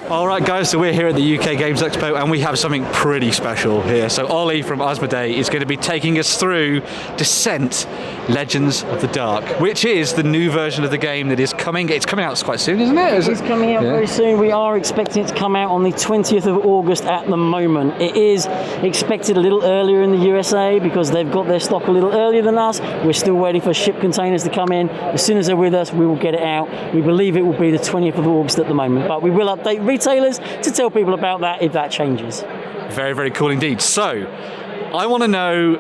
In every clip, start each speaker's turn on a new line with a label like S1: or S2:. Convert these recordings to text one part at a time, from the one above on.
S1: Alright guys, so we're here at the UK Games Expo and we have something pretty special here. So Ollie from Asmodee is going to be taking us through Descent Legends of the Dark, which is the new version of the game that is coming. It's coming out quite soon, isn't it?
S2: It's coming out very soon. We are expecting it to come out on the 20th of August at the moment. It is expected a little earlier in the USA because they've got their stock a little earlier than us. We're still waiting for ship containers to come in. As soon as they're with us, we will get it out. We believe it will be the 20th of August at the moment, but we will update retailers to tell people about that if that changes.
S1: Very, very cool indeed. So, I want to know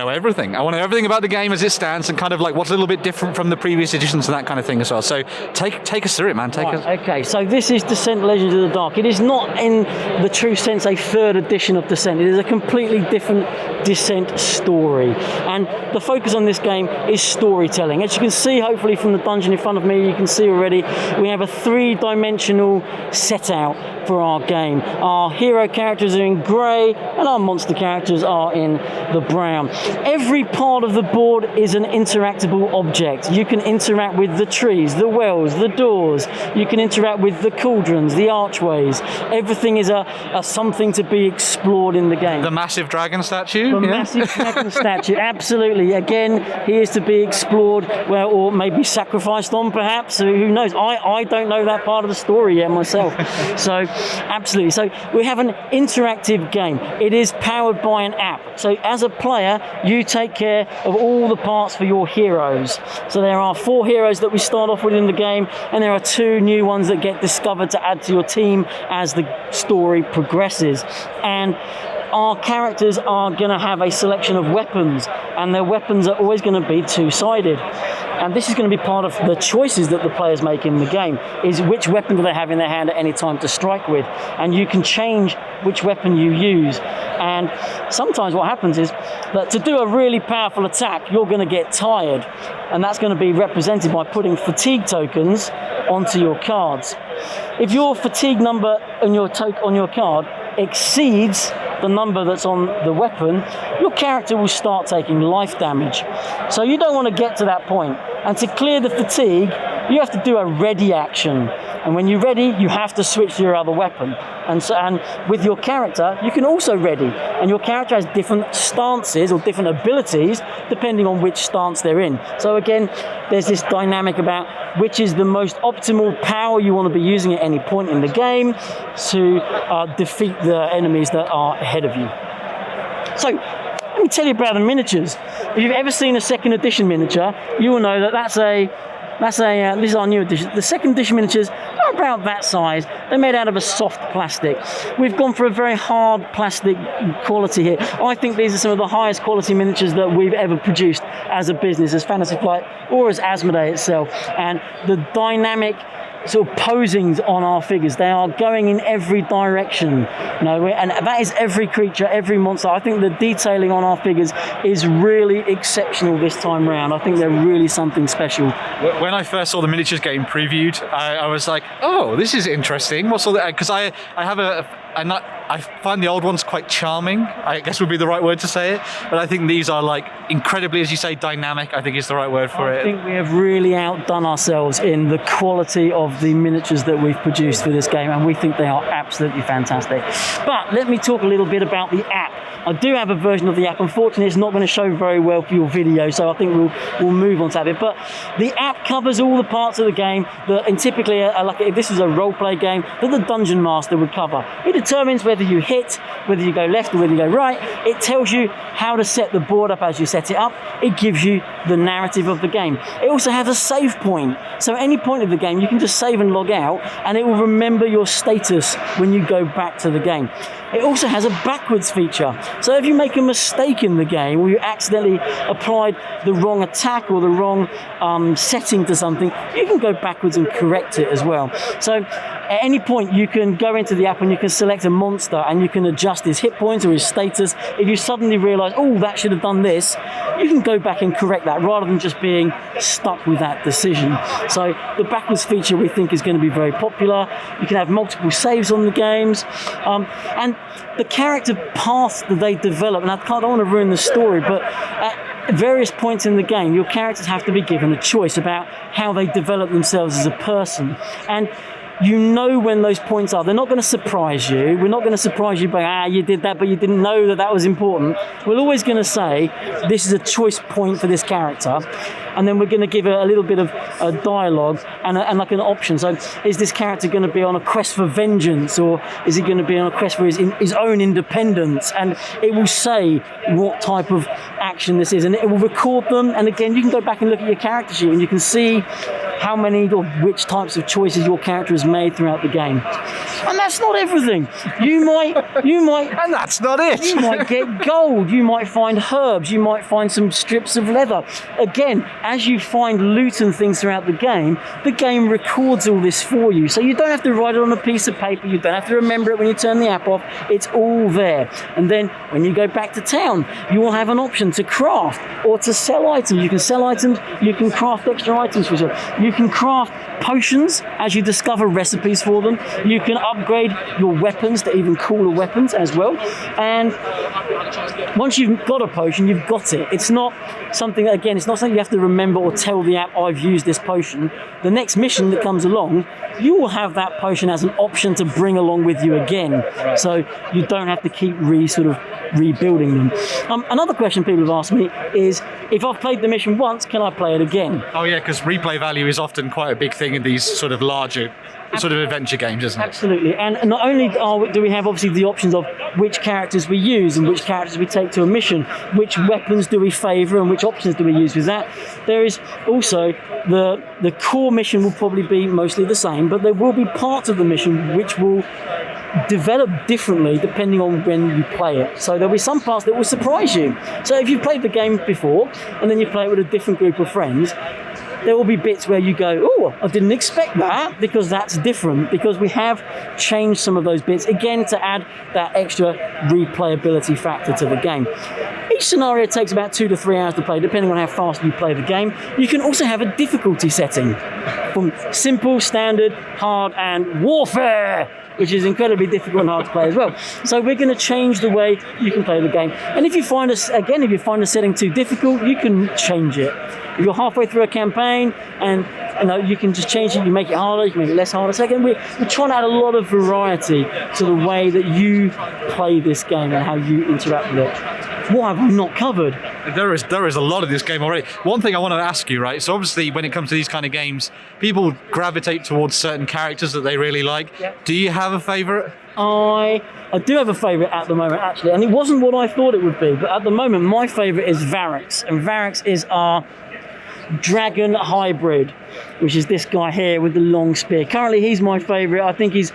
S1: everything. I want to know everything about the game as it stands and kind of like what's a little bit different from the previous editions and that kind of thing as well. So take us through it, man.
S2: Okay, so this is Descent Legends of the Dark. It is not in the true sense a third edition of Descent. It is a completely different Descent story. And the focus on this game is storytelling. As you can see, hopefully from the dungeon in front of me, you can see already, we have a three-dimensional set out for our game. Our hero characters are in grey and our monster characters are in the brown. Every part of the board is an interactable object. You can interact with the trees, the wells, the doors. You can interact with the cauldrons, the archways. Everything is a something to be explored in the game.
S1: The massive dragon statue?
S2: The massive dragon statue, absolutely. Again, he is to be explored, well, or maybe sacrificed on perhaps. Who knows? I don't know that part of the story yet myself. So, absolutely. So we have an interactive game. It is powered by an app. So as a player, you take care of all the parts for your heroes. So there are 4 heroes that we start off with in the game, and there are 2 new ones that get discovered to add to your team as the story progresses. And our characters are going to have a selection of weapons, and their weapons are always going to be two-sided. And this is going to be part of the choices that the players make in the game, is which weapon do they have in their hand at any time to strike with. And you can change which weapon you use. And sometimes what happens is that to do a really powerful attack, you're going to get tired. And that's going to be represented by putting fatigue tokens onto your cards. If your fatigue number on your card exceeds the number that's on the weapon, your character will start taking life damage. So you don't want to get to that point. And to clear the fatigue, you have to do a ready action. And when you're ready, you have to switch to your other weapon. And with your character, you can also ready. And your character has different stances or different abilities depending on which stance they're in. So again, there's this dynamic about which is the most optimal power you want to be using at any point in the game to defeat the enemies that are ahead of you. So, let me tell you about the miniatures. If you've ever seen a second edition miniature, you will know that this is our new edition. The second edition miniatures are about that size. They're made out of a soft plastic. We've gone for a very hard plastic quality here. I think these are some of the highest quality miniatures that we've ever produced as a business, as Fantasy Flight or as Asmodee itself. And the dynamic sort of posings on our figures, they are going in every direction, and that is every creature, every monster. I think the detailing on our figures is really exceptional this time round. I think they're really something special.
S1: When I first saw the miniatures getting previewed, I was like, oh, this is interesting. What's all that? Because I find the old ones quite charming, I guess would be the right word to say it, but I think these are like incredibly, as you say, dynamic, I think is the right word for it.
S2: I think we have really outdone ourselves in the quality of the miniatures that we've produced for this game, and we think they are absolutely fantastic. But let me talk a little bit about the app. I do have a version of the app. Unfortunately, it's not going to show very well for your video, so I think we'll move on to that bit. But the app covers all the parts of the game that, and typically, if this is a role-play game, that the Dungeon Master would cover. It determines whether you hit, whether you go left or whether you go right. It tells you how to set the board up as you set it up. It gives you the narrative of the game. It also has a save point. So at any point of the game, you can just save and log out, and it will remember your status when you go back to the game. It also has a backwards feature. So if you make a mistake in the game, or you accidentally applied the wrong attack or the wrong setting to something, you can go backwards and correct it as well. So at any point, you can go into the app and you can select a monster and you can adjust his hit points or his status. If you suddenly realise, oh, that should have done this, you can go back and correct that rather than just being stuck with that decision. So the backwards feature we think is going to be very popular. You can have multiple saves on the games. And the character path that they develop, and I don't want to ruin the story, but at various points in the game, your characters have to be given a choice about how they develop themselves as a person. And you know when those points are. They're not going to surprise you. We're not going to surprise you by, you did that, but you didn't know that that was important. We're always going to say, this is a choice point for this character. And then we're going to give it a little bit of a dialogue and like an option. So is this character going to be on a quest for vengeance, or is he going to be on a quest for his own independence? And it will say what type of action this is, and it will record them. And again, you can go back and look at your character sheet and you can see how many or which types of choices your character has made throughout the game. And that's not everything. You might
S1: And that's not it.
S2: You might get gold, you might find herbs, you might find some strips of leather. Again, as you find loot and things throughout the game records all this for you. So you don't have to write it on a piece of paper, you don't have to remember it when you turn the app off, it's all there. And then when you go back to town, you will have an option to craft or to sell items. You can sell items, you can craft extra items for yourself. You can craft potions as you discover recipes for them. You can upgrade your weapons to even cooler weapons as well. And once you've got a potion, you've got it. It's not something, again, it's not something you have to remember or tell the app, I've used this potion. The next mission that comes along, you will have that potion as an option to bring along with you again. So you don't have to keep rebuilding them. Another question people have asked me is, if I've played the mission once, can I play it again?
S1: Oh yeah, because replay value is often quite a big thing in these sort of larger sort of adventure games, isn't it?
S2: Absolutely. And not only do we have obviously the options of which characters we use and which characters we take to a mission, which weapons do we favour and which options do we use with that, there is also the core mission will probably be mostly the same, but there will be parts of the mission which will develop differently depending on when you play it. So there'll be some parts that will surprise you. So if you've played the game before and then you play it with a different group of friends, there will be bits where you go, oh, I didn't expect that, because that's different, because we have changed some of those bits, again, to add that extra replayability factor to the game. Each scenario takes about 2 to 3 hours to play, depending on how fast you play the game. You can also have a difficulty setting from simple, standard, hard, and warfare, which is incredibly difficult and hard to play as well. So we're going to change the way you can play the game. And if you find a setting too difficult, you can change it. If you're halfway through a campaign and you can just change it, you make it harder, you can make it less harder. So again, we're trying to add a lot of variety to the way that you play this game and how you interact with it. What have we not covered?
S1: There is a lot of this game already. One thing I want to ask you, right? So obviously when it comes to these kind of games, people gravitate towards certain characters that they really like. Yep. Do you have a favourite?
S2: I do have a favourite at the moment, actually, and it wasn't what I thought it would be, but at the moment my favourite is Varix, and Varix is our dragon hybrid, which is this guy here with the long spear. Currently he's my favourite. I think he's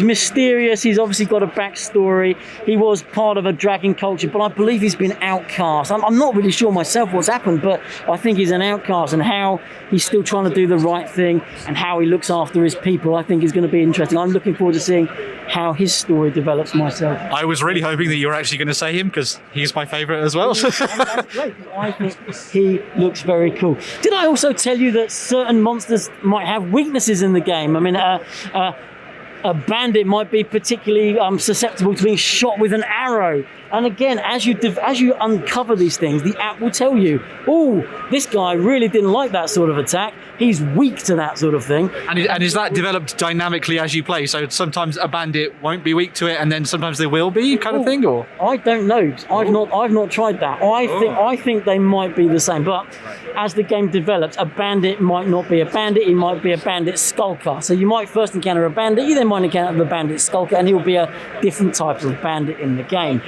S2: mysterious, he's obviously got a backstory, he was part of a dragon culture, but I believe he's been outcast. I'm not really sure myself what's happened, but I think he's an outcast, and how he's still trying to do the right thing and how he looks after his people, I think is going to be interesting. I'm looking forward to seeing how his story develops myself.
S1: I was really hoping that you were actually going to say him, because he's my favourite as well.
S2: That's great. I think he looks very cool. Did I also tell you that certain monsters might have weaknesses in the game? I mean, a bandit might be particularly susceptible to being shot with an arrow. And again, as you uncover these things, the app will tell you, oh, this guy really didn't like that sort of attack. He's weak to that sort of thing.
S1: And is that developed dynamically as you play? So sometimes a bandit won't be weak to it, and then sometimes they will be, kind of thing, or?
S2: I don't know. I've not tried that. I think they might be the same. But as the game develops, a bandit might not be a bandit. He might be a bandit skulker. So you might first encounter a bandit. You then might encounter the bandit skulker, and he'll be a different type of bandit in the game.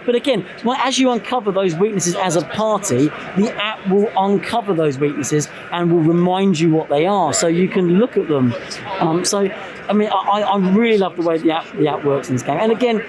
S2: But again, as you uncover those weaknesses as a party, the app will uncover those weaknesses and will remind you what they are, so you can look at them. I really love the way the app works in this game. And again,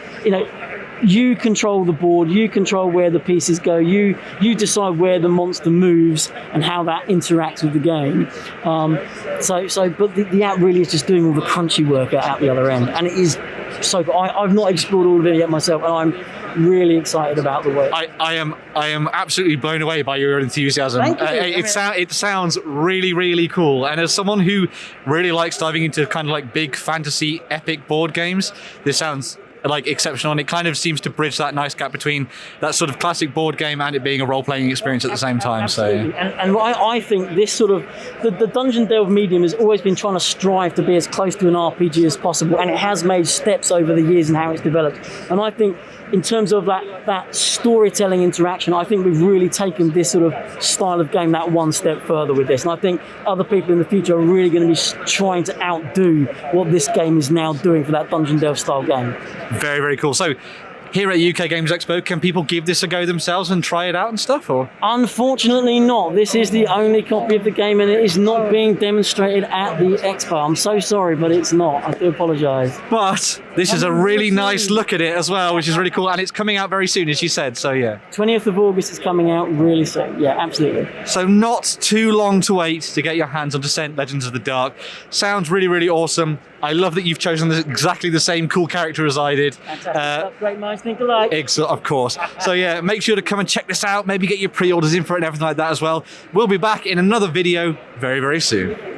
S2: you control the board, you control where the pieces go, you decide where the monster moves and how that interacts with the game. But the app really is just doing all the crunchy work at the other end, and it is so. I've not explored all of it yet myself, and I'm really excited about the way.
S1: I am absolutely blown away by your enthusiasm.
S2: Thank you.
S1: It sounds really, really cool. And as someone who really likes diving into kind of like big fantasy epic board games, this sounds like exceptional, and it kind of seems to bridge that nice gap between that sort of classic board game and it being a role-playing experience at the same time.
S2: Absolutely.
S1: So
S2: And I think this sort of the Dungeon Delve medium has always been trying to strive to be as close to an RPG as possible, and it has made steps over the years in how it's developed. And I think in terms of that storytelling interaction, I think we've really taken this sort of style of game that one step further with this. And I think other people in the future are really going to be trying to outdo what this game is now doing for that Dungeon Delve style game.
S1: very, very cool. So here at UK Games Expo, can people give this a go themselves and try it out and stuff? Or
S2: Unfortunately not. This is the only copy of the game and it is not being demonstrated at the expo. I'm so sorry, but it's not. I do apologise.
S1: But this is a really nice look at it as well, which is really cool. And it's coming out very soon, as you said. So yeah.
S2: 20th of August is coming out really soon. Yeah, absolutely.
S1: So not too long to wait to get your hands on Descent Legends of the Dark. Sounds really, really awesome. I love that you've chosen exactly the same cool character as I did.
S2: Fantastic. Great minds think alike.
S1: Of course. So yeah, make sure to come and check this out. Maybe get your pre-orders in for it and everything like that as well. We'll be back in another video very, very soon.